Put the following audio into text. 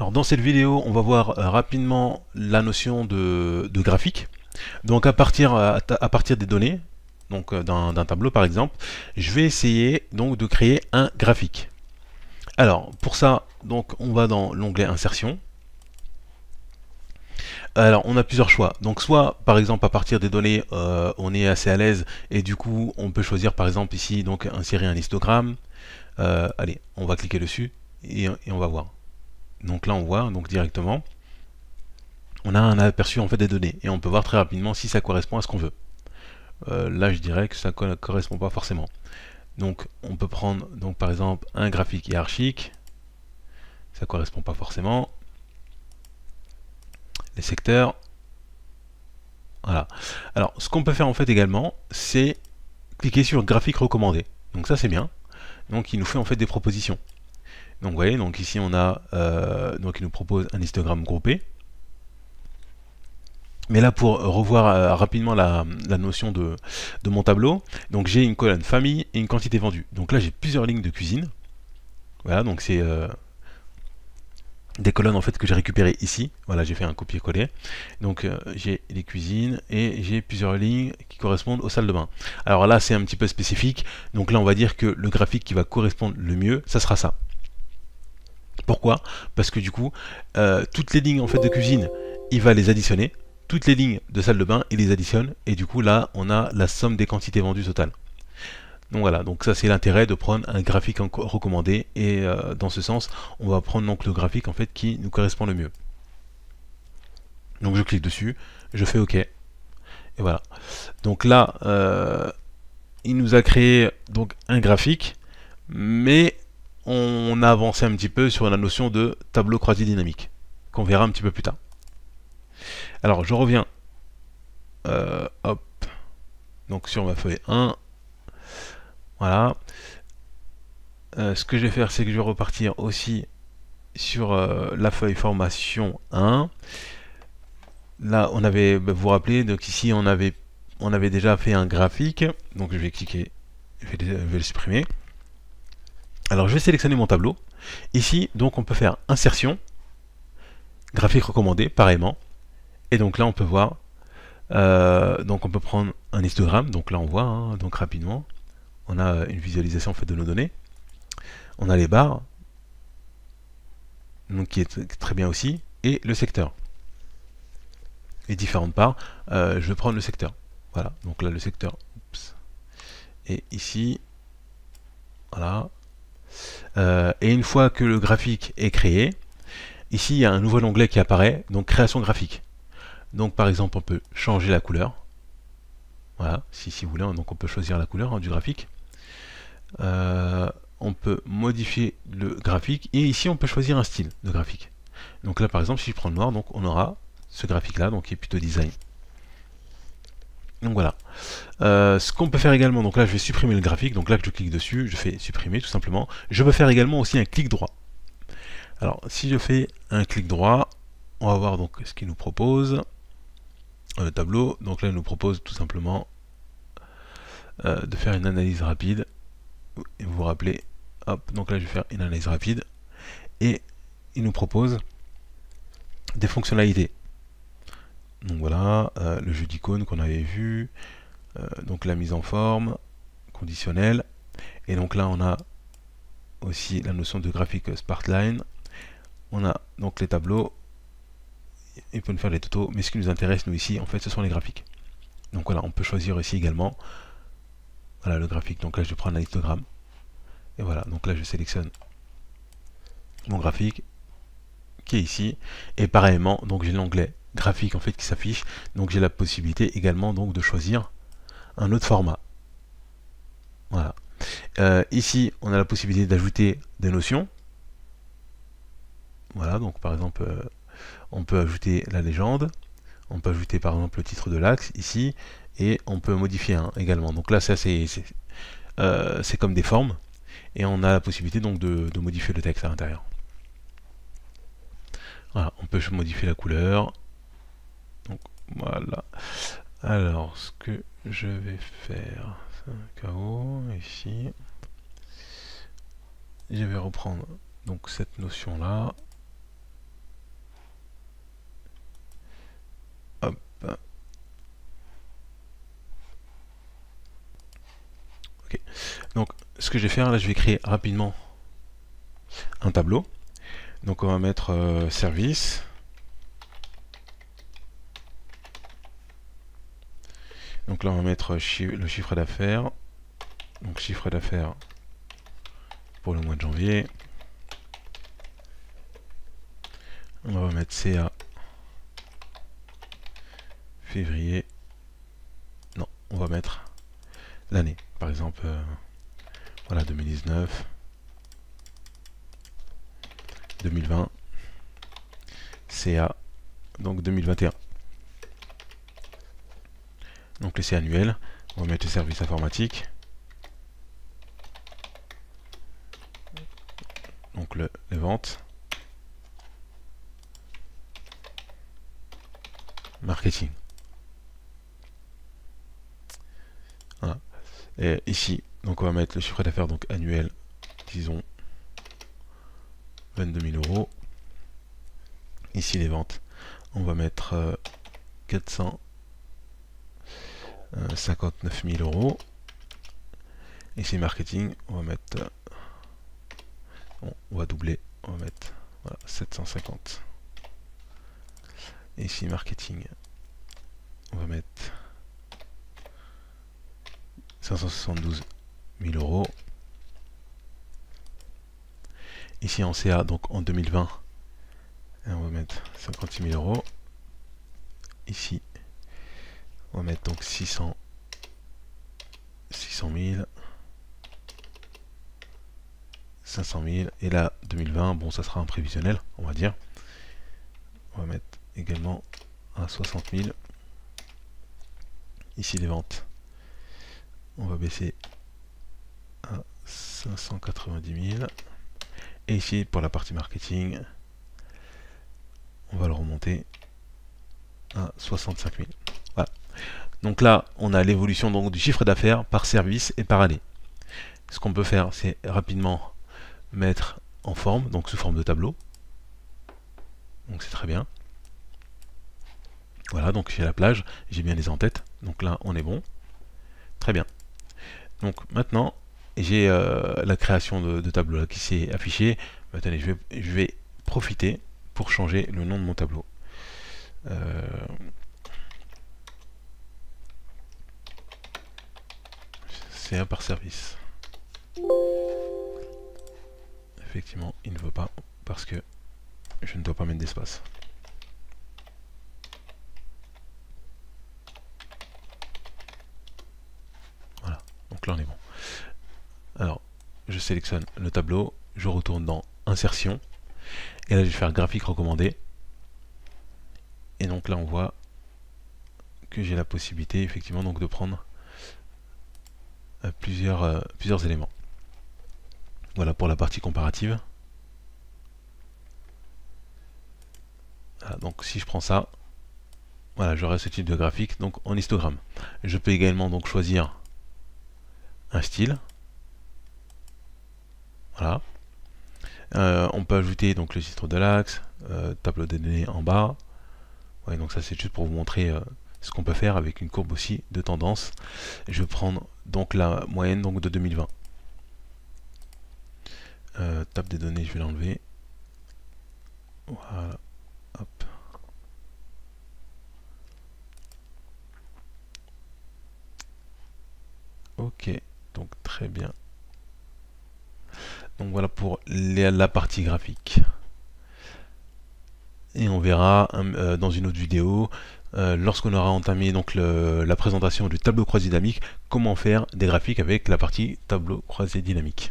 Alors dans cette vidéo, on va voir rapidement la notion de graphique. Donc à partir des données, donc d'un tableau par exemple, je vais essayer donc de créer un graphique. Alors pour ça, donc on va dans l'onglet insertion. Alors on a plusieurs choix. Donc soit par exemple à partir des données, on est assez à l'aise et du coup on peut choisir par exemple ici donc insérer un histogramme. Allez, on va cliquer dessus et on va voir. Donc là on voit donc directement. On a un aperçu en fait des données et on peut voir très rapidement si ça correspond à ce qu'on veut. Là je dirais que ça ne correspond pas forcément. Donc on peut prendre donc par exemple un graphique hiérarchique, ça correspond pas forcément. Les secteurs, voilà. Alors ce qu'on peut faire en fait également, c'est cliquer sur graphique recommandé. Donc ça c'est bien. Donc il nous fait en fait des propositions. Donc vous voyez, donc ici on a donc il nous propose un histogramme groupé. Mais là, pour revoir rapidement la notion de mon tableau, donc j'ai une colonne famille et une quantité vendue. Donc là, j'ai plusieurs lignes de cuisine. Voilà, donc c'est des colonnes en fait que j'ai récupérées ici. Voilà, j'ai fait un copier-coller. Donc j'ai les cuisines et j'ai plusieurs lignes qui correspondent aux salles de bain. Alors là, c'est un petit peu spécifique. Donc là, on va dire que le graphique qui va correspondre le mieux, ça sera ça. Pourquoi? Parce que du coup, toutes les lignes en fait de cuisine, il va les additionner. Toutes les lignes de salle de bain, il les additionne. Et du coup, là, on a la somme des quantités vendues totales. Donc voilà, donc ça c'est l'intérêt de prendre un graphique recommandé. Et dans ce sens, on va prendre donc le graphique en fait qui nous correspond le mieux. Donc je clique dessus, je fais OK. Et voilà. Donc là, il nous a créé donc un graphique, mais on a avancé un petit peu sur la notion de tableau croisé dynamique, qu'on verra un petit peu plus tard. Alors je reviens, hop, donc sur ma feuille 1, voilà. Ce que je vais faire, c'est que je vais repartir aussi sur la feuille formation 1. Là, on avait, vous vous rappelez, donc ici on avait déjà fait un graphique, donc je vais cliquer, je vais le supprimer. Alors je vais sélectionner mon tableau. Ici, donc on peut faire insertion, graphique recommandé, pareillement. Et donc là, on peut voir, donc on peut prendre un histogramme. Donc là, on voit, hein, donc rapidement, on a une visualisation en fait de nos données. On a les barres, donc qui est très bien aussi, et le secteur. Les différentes barres. Je vais prendre le secteur. Voilà, donc là le secteur. Oups. Et ici, voilà. Et une fois que le graphique est créé, ici il y a un nouvel onglet qui apparaît, donc création graphique. Donc par exemple, on peut changer la couleur. Voilà, si vous voulez, donc on peut choisir la couleur du graphique. On peut modifier le graphique et ici on peut choisir un style de graphique. Donc là par exemple, si je prends le noir, donc on aura ce graphique là, donc qui est plutôt design. Donc voilà. Ce qu'on peut faire également, donc là je vais supprimer le graphique, donc là que je clique dessus, je fais supprimer tout simplement. Je peux faire également aussi un clic droit. Alors si je fais un clic droit, on va voir donc ce qu'il nous propose. Le tableau, donc là il nous propose tout simplement de faire une analyse rapide. Et vous vous rappelez, hop, donc là je vais faire une analyse rapide. Et il nous propose des fonctionnalités. Donc voilà, le jeu d'icônes qu'on avait vu, donc la mise en forme, conditionnelle, et donc là on a aussi la notion de graphique Sparkline, on a donc les tableaux, il peut nous faire les tutos, mais ce qui nous intéresse nous ici en fait ce sont les graphiques. Donc voilà, on peut choisir ici également, voilà le graphique, donc là je vais prendre un histogramme, et voilà, donc là je sélectionne mon graphique, qui est ici, et pareillement, donc j'ai l'onglet graphique en fait qui s'affiche, donc j'ai la possibilité également donc de choisir un autre format. Voilà. Ici, on a la possibilité d'ajouter des notions. Voilà, donc par exemple, on peut ajouter la légende, on peut ajouter par exemple le titre de l'axe ici, et on peut modifier également. Donc là, ça c'est comme des formes, et on a la possibilité donc de modifier le texte à l'intérieur. Voilà, on peut modifier la couleur. Donc voilà. Alors, ce que je vais faire, c'est un chaos ici. Je vais reprendre donc cette notion là. Ok. Donc ce que je vais faire là, je vais créer rapidement un tableau. Donc on va mettre service. Donc là on va mettre le chiffre d'affaires. Donc chiffre d'affaires pour le mois de janvier. On va mettre CA février. Non, on va mettre l'année. Par exemple, voilà, 2019, 2020, CA, donc 2021. Donc les C annuels, on va mettre le service informatique. Donc les ventes. Marketing. Voilà. Et ici, donc on va mettre le chiffre d'affaires donc annuel, disons 22 000 euros. Ici les ventes, on va mettre 459 000 euros. Ici marketing, on va mettre, bon, on va doubler, on va mettre voilà, 750. Et ici marketing, on va mettre 572 000 euros. Ici en CA, donc en 2020, on va mettre 56 000 euros. Ici, on va mettre donc 600 000, 500 000. Et là, 2020, bon, ça sera un prévisionnel, on va dire. On va mettre également à 60 000. Ici, les ventes, on va baisser à 590 000. Et ici, pour la partie marketing, on va le remonter à 65 000. Voilà. Donc là, on a l'évolution donc du chiffre d'affaires par service et par année. Ce qu'on peut faire, c'est rapidement mettre en forme, donc sous forme de tableau. Donc c'est très bien. Voilà, donc j'ai la plage, j'ai bien les en-têtes. Donc là, on est bon. Très bien. Donc maintenant, j'ai la création de tableau là qui s'est affichée. Attendez, je vais profiter pour changer le nom de mon tableau. C'est un par service. Effectivement, il ne veut pas parce que je ne dois pas mettre d'espace. Voilà, donc là on est bon. Alors, je sélectionne le tableau, je retourne dans Insertion, et là je vais faire Graphique recommandé. Et donc là on voit que j'ai la possibilité effectivement donc de prendre plusieurs éléments. Voilà pour la partie comparative. Voilà, donc si je prends ça, voilà, j'aurai ce type de graphique donc en histogramme. Je peux également donc choisir un style. Voilà. On peut ajouter donc le titre de l'axe, tableau de données en bas. Ouais, donc ça c'est juste pour vous montrer ce qu'on peut faire avec une courbe aussi de tendance. Je vais prendre donc la moyenne donc de 2020. Table des données, je vais l'enlever. Voilà. Hop. Ok, donc très bien. Donc voilà pour la partie graphique. Et on verra dans une autre vidéo, lorsqu'on aura entamé donc la présentation du tableau croisé dynamique, comment faire des graphiques avec la partie tableau croisé dynamique.